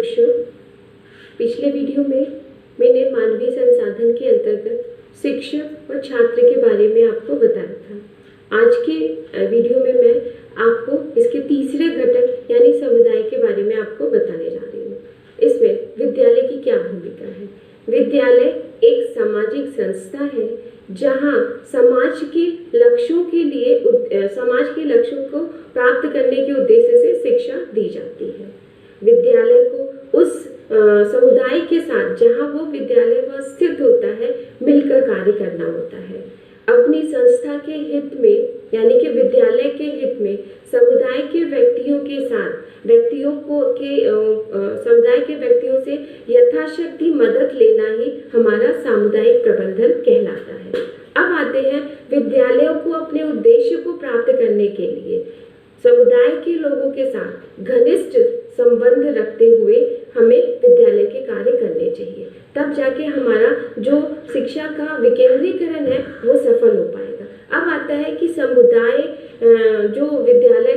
शिक्षण। पिछले वीडियो में मैंने मानवीय संसाधन के अंतर्गत शिक्षक और छात्र के बारे में आपको बताया था। आज के वीडियो में मैं आपको इसके तीसरे घटक यानी समुदाय के बारे में आपको बताने जा रही हूँ। इसमें विद्यालय की क्या भूमिका है। विद्यालय एक सामाजिक संस्था है जहाँ समाज के लक्ष्यों को प्राप्त करने के उद्देश्य से शिक्षा दी जाती है। विद्यालय को उस समुदाय के साथ जहाँ वो विद्यालय वह स्थित होता है मिलकर कार्य करना होता है। अपनी संस्था के हित में यानी कि विद्यालय के हित में समुदाय के व्यक्तियों के साथ समुदाय के व्यक्तियों से यथाशक्ति मदद लेना ही हमारा सामुदायिक प्रबंधन कहलाता है। अब आते हैं विद्यालयों को अपने उद्देश्य को प्राप्त करने के लिए समुदाय के लोगों के साथ घनिष्ठ संबंध रखते हुए हमें विद्यालय के कार्य करने चाहिए। तब जाके हमारा जो शिक्षा का विकेंद्रीकरण है वो सफल हो पाएगा। अब आता है कि समुदाय विद्यालय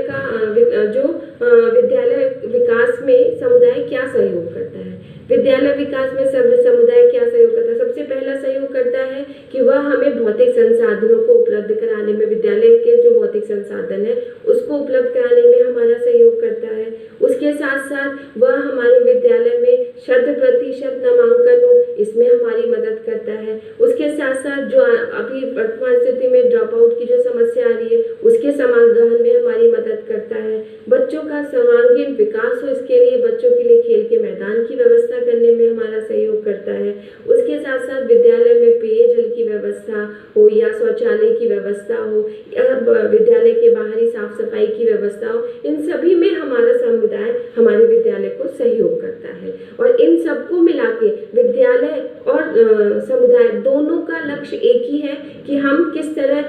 विकास में समुदाय क्या सहयोग करता है। विद्यालय विकास में समुदाय क्या सहयोग करता है। सबसे पहला सहयोग करता है कि वह हमें भौतिक संसाधनों को उपलब्ध कराने में, विद्यालय के जो भौतिक संसाधन है उसको उपलब्ध कराने में हमारा सहयोग करता है। उसके साथ साथ वह हमारे विद्यालय में 100% नामांकन हो इसमें हमारी मदद करता है। उसके साथ साथ जो अभी वर्तमान स्थिति में ड्रॉप आउट की जो समस्या आ रही है उसके समाधान में हमारी मदद करता है। बच्चों का सर्वांगीण विकास हो इसके लिए बच्चों के लिए खेल के मैदान की व्यवस्था करने में हमारा सहयोग करता है। उसके साथ साथ विद्यालय में पेयजल की व्यवस्था हो या शौचालय की व्यवस्था हो या विद्यालय के बाहरी साफ सफाई की व्यवस्था हो, इन सभी में हमारा समुदाय हमारे विद्यालय को सहयोग करता है। और इन सबको मिला के विद्यालय और समुदाय दोनों का लक्ष्य एक ही है कि हम किस तरह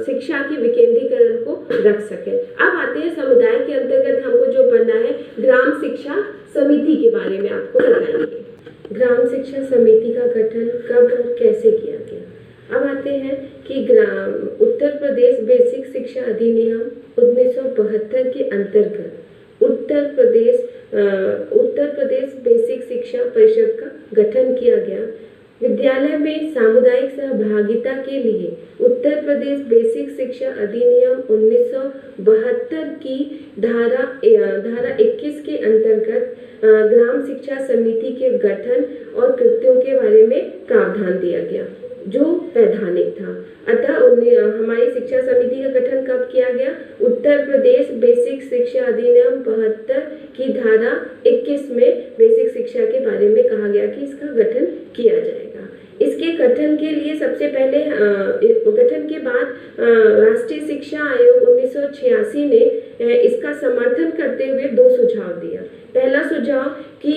शिक्षा के विकेंद्रीकरण को रख सकें। अब आते हैं समुदाय के अंतर्गत हमको जो बनना है ग्राम शिक्षा समिति के बारे में आपको बताएंगे। ग्राम शिक्षा समिति का गठन कब और कैसे किया गया। अब आते हैं कि उत्तर प्रदेश बेसिक शिक्षा अधिनियम 1972 के अंतर्गत उत्तर प्रदेश बेसिक शिक्षा परिषद का गठन किया गया। विद्यालय में सामुदायिक सहभागिता के लिए उत्तर प्रदेश बेसिक शिक्षा अधिनियम 1972 की धारा 21 के अंतर्गत ग्राम शिक्षा समिति के गठन और कृत्यों के बारे में प्रावधान दिया गया जो वैधानिक था। अतः हमारी शिक्षा समिति का गठन कब किया गया। उत्तर प्रदेश बेसिक शिक्षा अधिनियम 72 की धारा 21 में बेसिक शिक्षा के बारे में कहा गया कि इसका गठन किया जाएगा। इसके गठन के लिए सबसे पहले गठन के बाद राष्ट्रीय शिक्षा आयोग 1986 ने इसका समर्थन करते हुए 2 सुझाव दिया। पहला सुझाव कि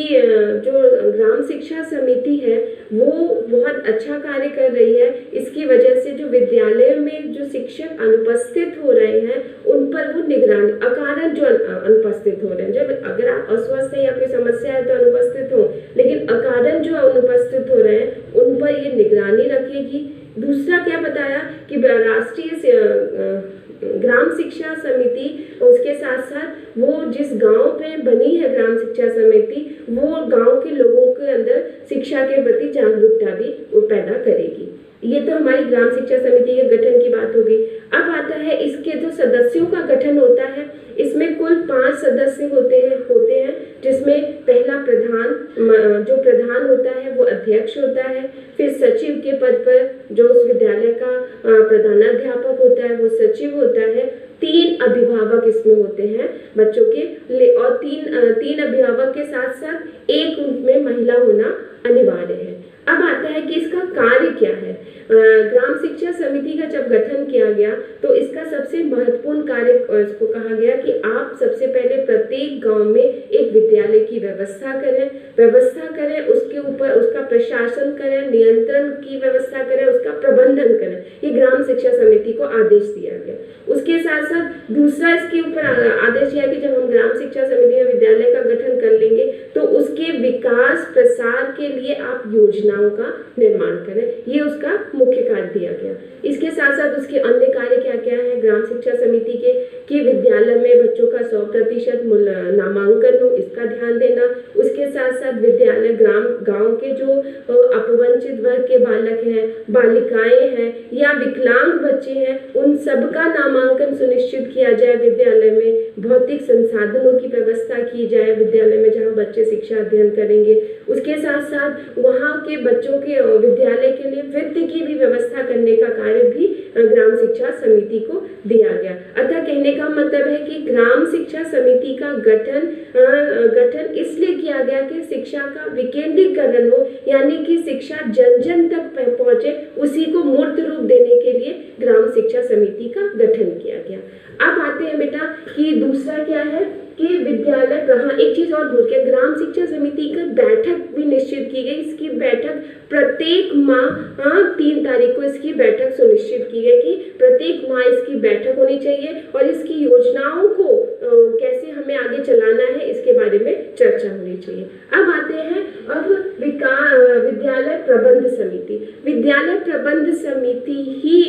जो ग्राम शिक्षा समिति है वो बहुत अच्छा कार्य कर रही है, इसकी वजह से जो विद्यालय में जो शिक्षक अनुपस्थित हो रहे हैं उन पर वो निगरानी अकारण जो अनुपस्थित हो रहे हैं, जब अगर आप अस्वस्थ हैं या कोई समस्या है तो अनुपस्थित हो, लेकिन अकारण जो अनुपस्थित हो रहे हैं उन पर ये निगरानी रखेगी। दूसरा क्या बताया कि राष्ट्रीय ग्राम शिक्षा समिति उसके साथ साथ वो जिस गांव पे बनी है ग्राम शिक्षा समिति वो गांव के लोगों के अंदर शिक्षा के प्रति जागरूकता भी वो पैदा करेगी। ये तो हमारी ग्राम शिक्षा समिति के गठन की बात होगी। अब आता है इसके जो सदस्यों का गठन होता है, इसमें कुल 5 सदस्य होते हैं जिसमें पहला जो प्रधान होता है वो अध्यक्ष होता है, फिर सचिव के पद पर जो उस विद्यालय का प्रधानाध्यापक होता है वो सचिव होता है, 3 अभिभावक इसमें होते हैं बच्चों के और 3 अभिभावक के साथ साथ एक उनमें महिला होना अनिवार्य है। अब आता है कि इसका कार्य क्या है। ग्राम शिक्षा समिति का जब गठन किया गया तो इसका सबसे महत्वपूर्ण कार्य इसको कहा गया कि आप सबसे पहले प्रत्येक गांव में एक विद्यालय की व्यवस्था करें, उसके ऊपर उसका प्रशासन करें, नियंत्रण की व्यवस्था करें, उसका प्रबंधन करें। ये ग्राम शिक्षा समिति को आदेश दिया गया। उसके साथ साथ दूसरा इसके ऊपर आदेश है कि जब हम ग्राम शिक्षा समिति में विद्यालय का गठन कर लेंगे तो उसके विकास प्रसार के लिए आप योजना योजनाओं का निर्माण करें। ये उसका मुख्य कार्य दिया गया। इसके साथ साथ उसके अन्य कार्य क्या क्या है ग्राम शिक्षा समिति के, कि विद्यालय में बच्चों का 100% नामांकन हो, इसका ध्यान देना। उसके साथ साथ विद्यालय गांव के जो अपवंचित वर्ग के बालक हैं, बालिकाएं हैं या विकलांग बच्चे हैं, उन सबका नामांकन सुनिश्चित किया जाए। विद्यालय में भौतिक संसाधनों की व्यवस्था की जाए विद्यालय में जहाँ बच्चे शिक्षा अध्ययन करेंगे। उसके साथ साथ वहाँ के बच्चों के विद्यालय के लिए वित्त की भी व्यवस्था करने का कार्य भी ग्राम शिक्षा समिति को दिया गया। अतः कहने का मतलब है कि ग्राम शिक्षा समिति का गठन इसलिए किया गया कि शिक्षा का विकेंद्रीकरण हो, यानी कि शिक्षा जन जन तक पहुंचे, उसी को मूर्त रूप देने के लिए ग्राम शिक्षा समिति का गठन किया गया। अब आते हैं बेटा कि दूसरा क्या है कि विद्यालय कहाँ, एक चीज और भूल के, ग्राम शिक्षा समिति का बैठक भी निश्चित की गई। इसकी बैठक प्रत्येक माह 3 तारीख को इसकी बैठक सुनिश्चित की गई कि प्रत्येक माह इसकी बैठक होनी चाहिए और इसकी योजनाओं को कैसे हमें आगे चलाना है इसके बारे में चर्चा होनी चाहिए। अब आते हैं विद्यालय प्रबंध समिति। विद्यालय प्रबंध समिति ही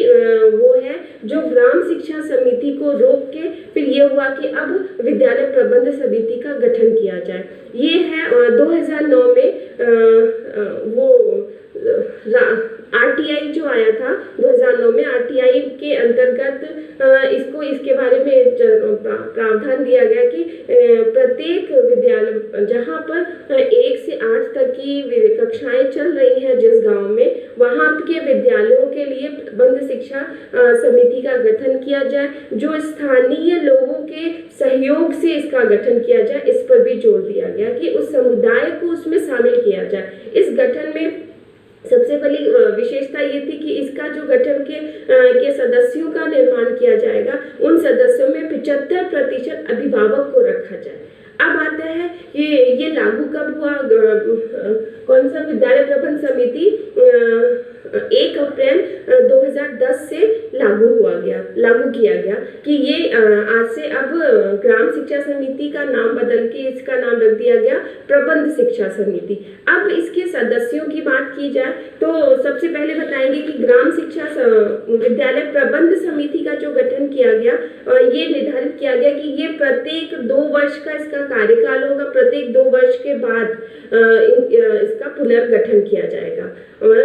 वो है जो ग्राम शिक्षा समिति को रोक के फिर ये हुआ कि अब विद्यालय प्रबंध समिति का गठन किया जाए। ये है 2009 में वो RTI जो आया था 2009 में, RTI के अंतर्गत इसके बारे में प्रावधान दिया गया कि प्रत्येक विद्यालय जहाँ पर 1 से 8 तक की कक्षाएं चल रही हैं जिस गांव में, वहाँ के विद्यालयों के लिए प्रबंध शिक्षा समिति का गठन किया जाए, जो स्थानीय लोगों के सहयोग से इसका गठन किया जाए। इस पर भी जोर दिया गया कि उस समुदाय को उसमें शामिल किया जाए। इस गठन में सबसे बड़ी विशेषता ये थी कि इसका जो गठन के सदस्यों का निर्माण किया जाएगा, उन सदस्यों में 75% अभिभावक को रखा जाए। अब आता है ये लागू कब हुआ, कौन सा विद्यालय प्रबंध समिति 1 अप्रैल 2010 से लागू किया गया कि ये आज से अब ग्राम शिक्षा समिति का नाम बदल के इसका नाम रख दिया गया प्रबंध शिक्षा समिति। अब इसके सदस्यों की बात की जाए तो सबसे पहले बताएंगे कि ग्राम शिक्षा विद्यालय प्रबंध समिति का जो गठन किया गया, ये निर्धारित किया गया कि ये प्रत्येक 2 वर्ष का इसका कार्यकाल होगा। प्रत्येक 2 वर्ष के बाद इसका पुनर्गठन किया जाएगा। और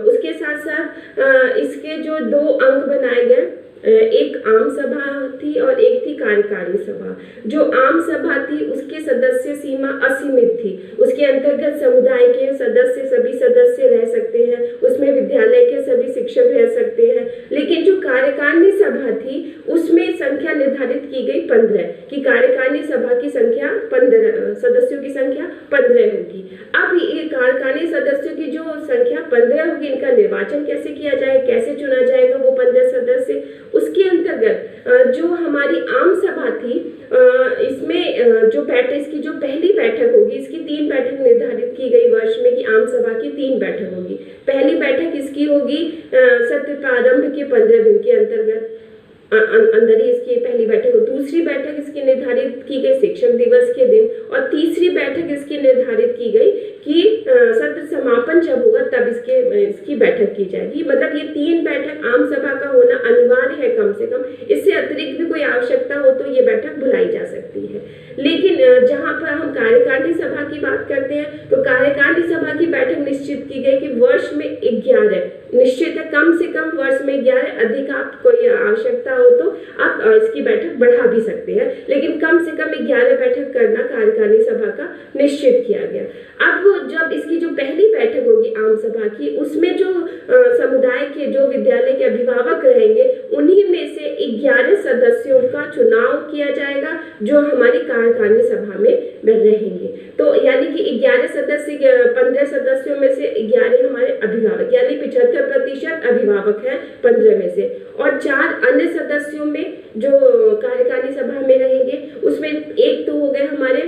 उसके साथ साथ इसके जो 2 अंग बनाए गए, एक आम सभा थी और एक थी कार्यकारी सभा। जो आम सभा थी उसके सदस्य सीमा असीमित थी, उसके अंतर्गत समुदाय के सभी सदस्य रह सकते हैं, उसमें विद्यालय के सभी शिक्षक रह सकते हैं। लेकिन जो कार्यकारिणी सभा थी उसमें संख्या निर्धारित की गई 15 कि कार्यकारिणी सभा की संख्या 15, सदस्यों की संख्या 15 होगी। अब ये कार्यकारिणी सदस्यों की जो संख्या 15 होगी, इनका निर्वाचन कैसे किया जाए, कैसे चुना जाएगा वो 15 सदस्य। उसके अंतर्गत जो हमारी आम सभा थी, इसमें जो बैठक, इसकी जो पहली बैठक होगी, इसकी 3 बैठक निर्धारित की गई वर्ष में कि आम सभा की 3 बैठक होगी। पहली बैठक इसकी होगी सत्र प्रारंभ के 15 दिन के अंदर ही इसकी पहली बैठक हो। दूसरी बैठक इसकी निर्धारित की गई शिक्षक दिवस के दिन, और तीसरी बैठक इसकी निर्धारित की गई कि सत्र समापन जब होगा तब इसकी बैठक की जाएगी। मतलब ये 3 बैठक आम सभा का होना अनिवार्य है कम से कम। इससे अतिरिक्त भी कोई आवश्यकता हो तो ये बैठक बुलाई जा सकती है। लेकिन जहाँ पर हम कार्यकारिणी सभा की बात करते हैं तो कार्यकारिणी सभा की बैठक निश्चित की गई कि वर्ष में 11 निश्चित है, कम से कम वर्ष में 11, अधिक आप कोई आवश्यकता हो तो आप इसकी बैठक बढ़ा भी सकते हैं, लेकिन कम से कम 11 बैठक करना कार्यकारिणी सभा का निश्चित किया गया। अब जब इसकी जो पहली बैठक होगी आम सभा की, उसमें जो समुदाय के जो विद्यालय के अभिभावक रहेंगे, उन्हीं में से 11 सदस्यों का चुनाव किया जाएगा जो हमारी कार्यकारिणी सभा में रहेंगे। तो यानी कि 11 सदस्य, 15 सदस्यों में से 11 हमारे अभिभावक, यानी 75% अभिभावक हैं 15 में से, और 4 अन्य सदस्यों में जो कार्यकारिणी सभा में रहेंगे उसमें एक तो हो गए हमारे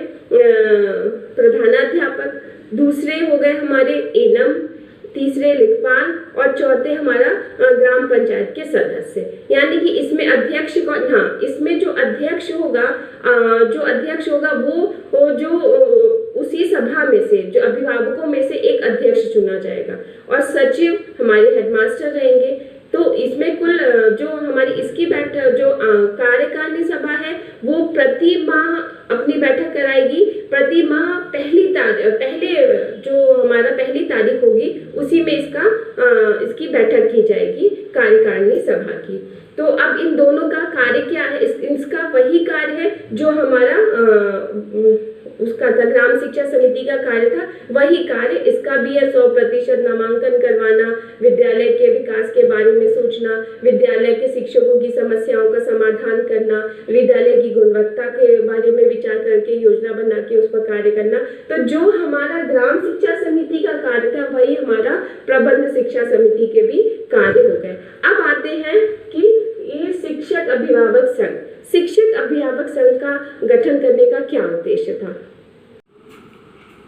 प्रधानाध्यापक, दूसरे हो गए हमारे एनम, तीसरे लेखपाल और चौथे हमारा ग्राम पंचायत के सदस्य। यानी कि इसमें अध्यक्ष कौन, हाँ, इसमें जो अध्यक्ष होगा वो जो उसी सभा में से, जो अभिभावकों में से एक अध्यक्ष चुना जाएगा और सचिव हमारे हेडमास्टर रहेंगे। तो इसमें कुल जो हमारी इसकी बैठक जो कार्यकारिणी सभा है वो प्रति माह अपनी बैठक कराएगी। प्रति माह पहले जो हमारा पहली तारीख होगी उसी में इसकी बैठक की जाएगी कार्यकारिणी सभा की। तो अब इन दोनों का कार्य क्या है? इसका वही कार्य है जो हमारा उसका था ग्राम शिक्षा समिति का कार्य था, वही कार्य इसका भी है। 100% नामांकन करवाना, विद्यालय के विकास के बारे में सोचना, विद्यालय के शिक्षकों की समस्याओं का समाधान करना, विद्यालय की गुणवत्ता के बारे में विचार करके योजना बना के उस पर कार्य करना। तो जो हमारा ग्राम शिक्षा समिति का कार्य था वही हमारा प्रबंध शिक्षा समिति के भी कार्य हो गए। अब आते हैं कि ये शिक्षक अभिभावक संघ, शिक्षक अभिभावक संघ का गठन करने का क्या उद्देश्य था?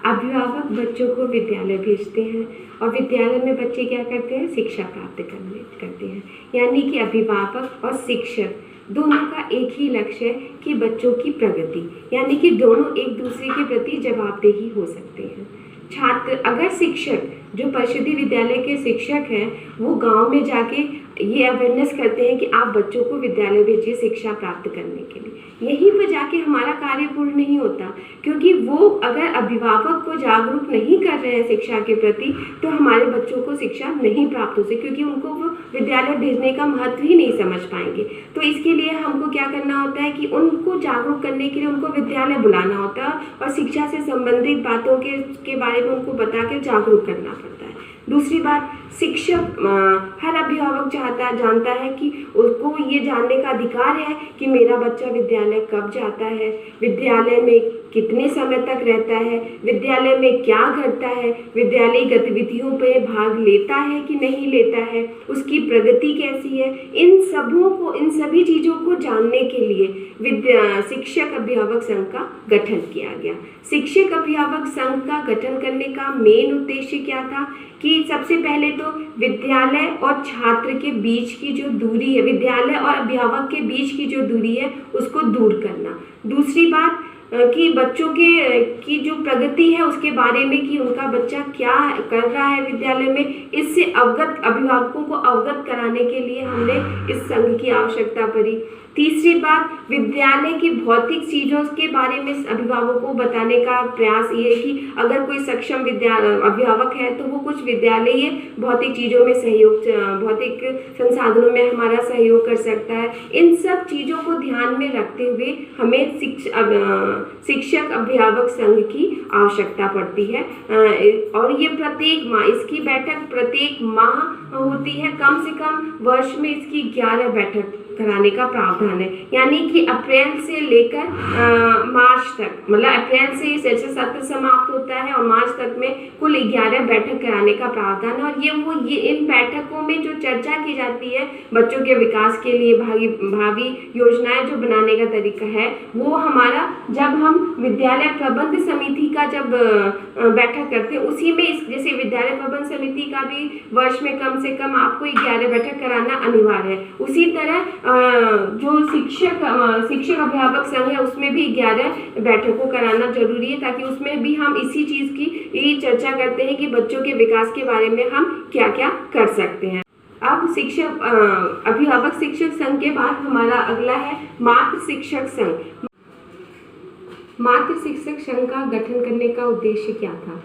अभिभावक बच्चों को विद्यालय भेजते हैं और विद्यालय में बच्चे क्या करते हैं? शिक्षा प्राप्त करते हैं। यानी कि अभिभावक और शिक्षक दोनों का एक ही लक्ष्य है कि बच्चों की प्रगति, यानी कि दोनों एक दूसरे के प्रति जवाबदेही हो सकते हैं। छात्र अगर शिक्षक जो परिषदीय विद्यालय के शिक्षक हैं वो गांव में जाके ये अवेयरनेस करते हैं कि आप बच्चों को विद्यालय भेजिए शिक्षा प्राप्त करने के लिए, यहीं पर जाके हमारा कार्य पूर्ण नहीं होता, क्योंकि वो अगर अभिभावक को जागरूक नहीं कर रहे हैं शिक्षा के प्रति तो हमारे बच्चों को शिक्षा नहीं प्राप्त हो सकती, क्योंकि उनको वो विद्यालय भेजने का महत्व ही नहीं समझ पाएंगे। तो इसके लिए हमको क्या करना होता है कि उनको जागरूक करने के लिए उनको विद्यालय बुलाना होता है और शिक्षा से संबंधित बातों के बारे में उनको बता के जागरूक करना पड़ता है। दूसरी बात, शिक्षक हर अभिभावक जानता है कि उसको ये जानने का अधिकार है कि मेरा बच्चा विद्यालय कब जाता है, विद्यालय में कितने समय तक रहता है, विद्यालय में क्या करता है, विद्यालय गतिविधियों पे भाग लेता है कि नहीं लेता है, उसकी प्रगति कैसी है। इन सभी चीज़ों को जानने के लिए शिक्षक अभिभावक संघ का गठन किया गया। शिक्षक अभिभावक संघ का गठन करने का मेन उद्देश्य क्या था कि सबसे पहले तो विद्यालय और छात्र के बीच की जो दूरी है, विद्यालय और अभिभावक के बीच की जो दूरी है उसको दूर करना। दूसरी बात कि बच्चों की जो प्रगति है उसके बारे में कि उनका बच्चा क्या कर रहा है विद्यालय में, इससे अभिभावकों को अवगत कराने के लिए हमने इस संघ की आवश्यकता पड़ी। तीसरी बात, विद्यालय की भौतिक चीज़ों के बारे में अभिभावकों को बताने का प्रयास ये है कि अगर कोई सक्षम अभिभावक है तो वो कुछ विद्यालय भौतिक चीज़ों में सहयोग, भौतिक संसाधनों में हमारा सहयोग कर सकता है। इन सब चीज़ों को ध्यान में रखते हुए हमें शिक्षक अभिभावक संघ की आवश्यकता पड़ती है और ये प्रत्येक माह, इसकी बैठक प्रत्येक माह होती है। कम से कम वर्ष में इसकी 11 बैठक कराने का प्रावधान है, यानी कि अप्रैल से लेकर मार्च तक, मतलब अप्रैल से सेशन सत्र समाप्त होता है और मार्च तक में कुल 11 बैठक कराने का प्रावधान है। और ये इन बैठकों में जो चर्चा की जाती है बच्चों के विकास के लिए भावी योजनाएं जो बनाने का तरीका है वो हमारा, जब हम विद्यालय प्रबंध समिति का जब बैठक करते हैं उसी में जैसे विद्यालय प्रबंध समिति का भी वर्ष में कम से कम आपको 11 बैठक कराना अनिवार्य है, उसी तरह जो शिक्षक अभिभावक संघ है उसमें भी 11 बैठकों कराना जरूरी है, ताकि उसमें भी हम इसी चीज़ की चर्चा करते हैं कि बच्चों के विकास के बारे में हम क्या क्या कर सकते हैं। अब अभिभावक शिक्षक संघ के बाद हमारा अगला है मातृ शिक्षक संघ। मातृ शिक्षक संघ का गठन करने का उद्देश्य क्या था?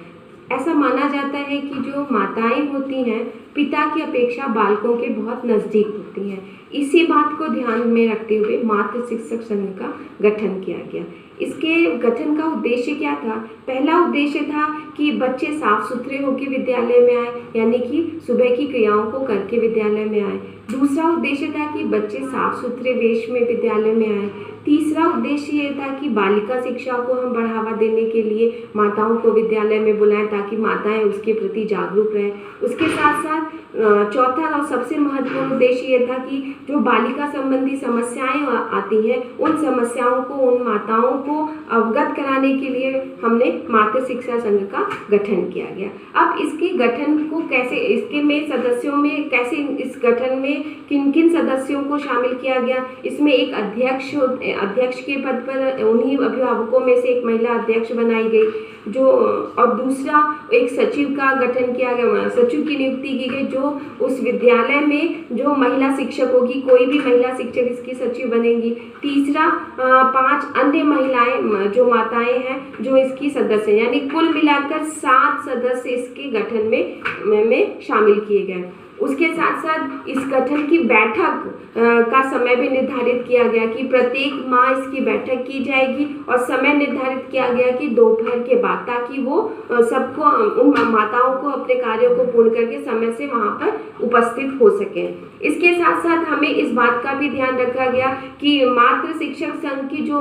ऐसा माना जाता है कि जो माताएं होती हैं पिता की अपेक्षा बालकों के बहुत नज़दीक होती हैं। इसी बात को ध्यान में रखते हुए मातृ शिक्षक संघ का गठन किया गया। इसके गठन का उद्देश्य क्या था? पहला उद्देश्य था कि बच्चे साफ सुथरे होकर विद्यालय में आए, यानी कि सुबह की क्रियाओं को करके विद्यालय में आए। दूसरा उद्देश्य था कि बच्चे साफ सुथरे वेश में विद्यालय में आए। तीसरा उद्देश्य ये था कि बालिका शिक्षा को हम बढ़ावा देने के लिए माताओं को विद्यालय में बुलाएं ताकि माताएं उसके प्रति जागरूक रहें। उसके साथ साथ चौथा और सबसे महत्वपूर्ण उद्देश्य ये था कि जो बालिका संबंधी समस्याएं आती हैं उन समस्याओं को, उन माताओं को अवगत कराने के लिए हमने मातृ शिक्षा संघ का गठन किया गया। अब इसके गठन को कैसे, इसके में सदस्यों में कैसे, इस गठन में किन किन सदस्यों को शामिल किया गया? इसमें एक अध्यक्ष के पद पर उन्हीं अभिभावकों में से एक महिला अध्यक्ष बनाई गई, जो और दूसरा एक सचिव का गठन किया गया, सचिव की नियुक्ति की गई, जो उस विद्यालय में जो महिला शिक्षक होगी, कोई भी महिला शिक्षक इसकी सचिव बनेगी। तीसरा 5 अन्य महिलाएं जो माताएं हैं जो इसकी सदस्य हैं, यानी कुल मिलाकर 7 सदस्य इसके गठन में शामिल किए गए। उसके साथ साथ इस गठन की बैठक का समय भी निर्धारित किया गया कि प्रत्येक माह इसकी बैठक की जाएगी और समय निर्धारित किया गया कि दोपहर के बाद, ताकि वो सबको, उन माताओं को अपने कार्यों को पूर्ण करके समय से वहाँ पर उपस्थित हो सकें। इसके साथ साथ हमें इस बात का भी ध्यान रखा गया कि मातृ शिक्षक संघ की जो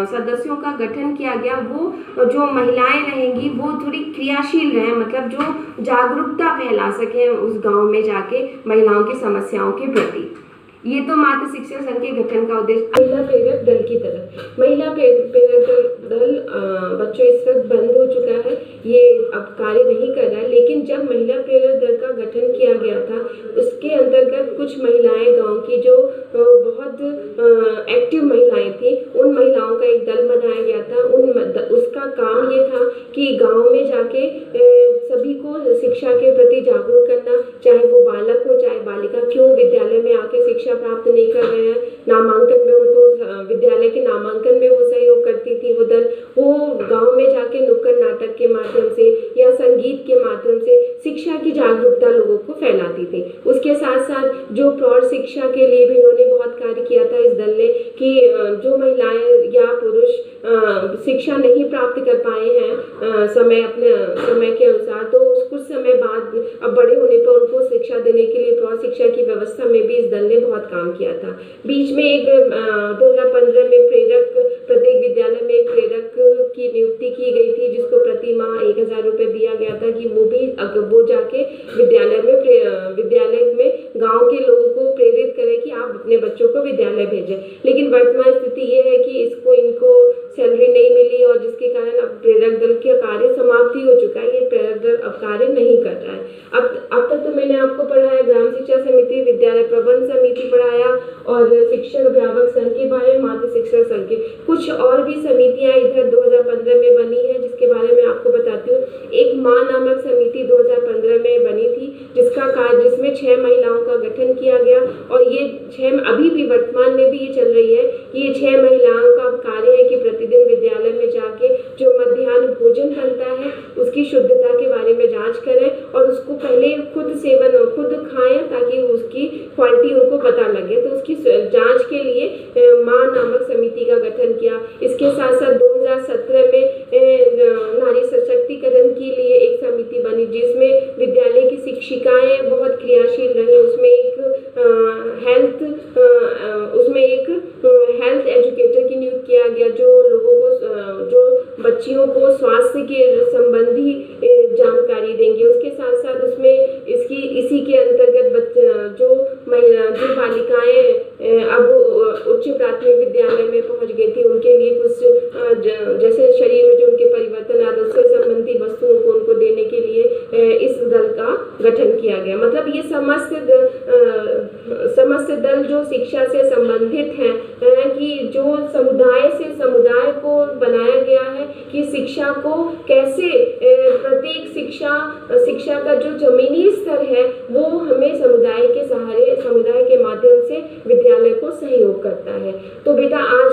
सदस्यों का गठन किया गया, वो जो महिलाएं रहेंगी वो थोड़ी क्रियाशील रहें, मतलब जो जागरूकता फैला सकें उस गांव में जाके महिलाओं की समस्याओं के प्रति। ये तो मातृ शिक्षक संघ के गठन का उद्देश्य। महिला प्रेरक दल की तरफ, महिला प्रेरक दल बच्चों इस वक्त बंद हो चुका है, ये अब कार्य नहीं कर रहा है, लेकिन जब महिला प्रेरक दल का गठन किया गया था उसके अंतर्गत कुछ महिलाएं गांव की जो बहुत एक्टिव महिलाएं थी, उन महिलाओं का एक दल बनाया गया था। उसका काम ये था कि गांव में जाके सभी को शिक्षा के प्रति जागरूक करना, चाहे वो बालक हो चाहे बालिका, क्यों विद्यालय में आके शिक्षा प्राप्त नहीं कर रहे हैं, नामांकन में उनको, विद्यालय के नामांकन में वो सहयोग करती थी वो दल। वो गांव में जाके नुक्कड़ नाटक के माध्यम से या संगीत के माध्यम से शिक्षा की जागरूकता लोगों को फैलाती थी। उसके साथ साथ जो प्रौढ़ शिक्षा के लिए भी इन्होंने बहुत कार्य किया था इस दल ने, कि जो महिलाएं या पुरुष शिक्षा नहीं प्राप्त कर पाए हैं अपने समय के अनुसार, तो कुछ समय बाद अब बड़े होने पर उनको शिक्षा देने के लिए प्रौढ़ शिक्षा की व्यवस्था में भी इस दल ने बहुत काम किया था। बीच में एक 2015 में प्रत्येक विद्यालय में एक प्रेरक की नियुक्ति की गई थी, जिसको प्रति माह 1000 रुपये दिया गया था कि वो जाके विद्यालय में गांव के लोगों को प्रेरित करें कि आप अपने बच्चों को विद्यालय भेजें। लेकिन वर्तमान स्थिति ये है कि इनको सैलरी नहीं मिली और जिसके कारण अब प्रेरक दल का कार्य समाप्ति हो चुका है। ये प्रेरक दल अब कार्य नहीं कर रहा है। अब तक तो मैंने आपको पढ़ाया ग्राम शिक्षा समिति, विद्यालय प्रबंध समिति पढ़ाया और शिक्षक अभिभावक संघ के बारे में, मातृ शिक्षक संघ के कुछ और भी समितियां इधर 2015 में बनी है, जिसके बारे में आपको बताती हूँ। एक माँ नामक समिति 2015 में बनी थी, जिसमें 6 महिलाओं का गठन किया गया और ये 6 अभी भी वर्तमान में भी ये चल रही है कि ये 6 महिलाओं का कार्य है कि प्रतिदिन विद्यालय में जाके जो मध्याह्न भोजन बनता है उसकी शुद्धता के बारे में जांच करें और उसको पहले खुद खाएं ताकि उसकी क्वालिटी उनको पता लगे। तो उसकी जांच के लिए माँ नामक समिति का गठन किया। इसके साथ साथ 2017 में नारी सशक्तिकरण के लिए एक समिति बनी, जिसमें विद्यालय की शिक्षिकाएं बहुत क्रियाशील रही। उसमें एक हेल्थ एजुकेटर की नियुक्त किया गया, जो बच्चियों को स्वास्थ्य के संबंधी जानकारी देंगे। उसके साथ साथ उसमें इसी के अंतर्गत जो बालिकाएं अब उच्च प्राथमिक विद्यालय में पहुंच गई थी, उनके लिए कुछ जैसे शरीर में जो उनके परिवर्तन आदि उससे संबंधी वस्तुओं को उनको देने के लिए इस दल का गठन किया गया। मतलब ये समस्त दल जो शिक्षा से संबंधित हैं, कि जो समुदाय को बनाया गया है कि शिक्षा को कैसे प्रत्येक शिक्षा का जो जमीनी स्तर है वो हमें समुदाय के माध्यम से विद्यालय को सहयोग करता है। तो बेटा आज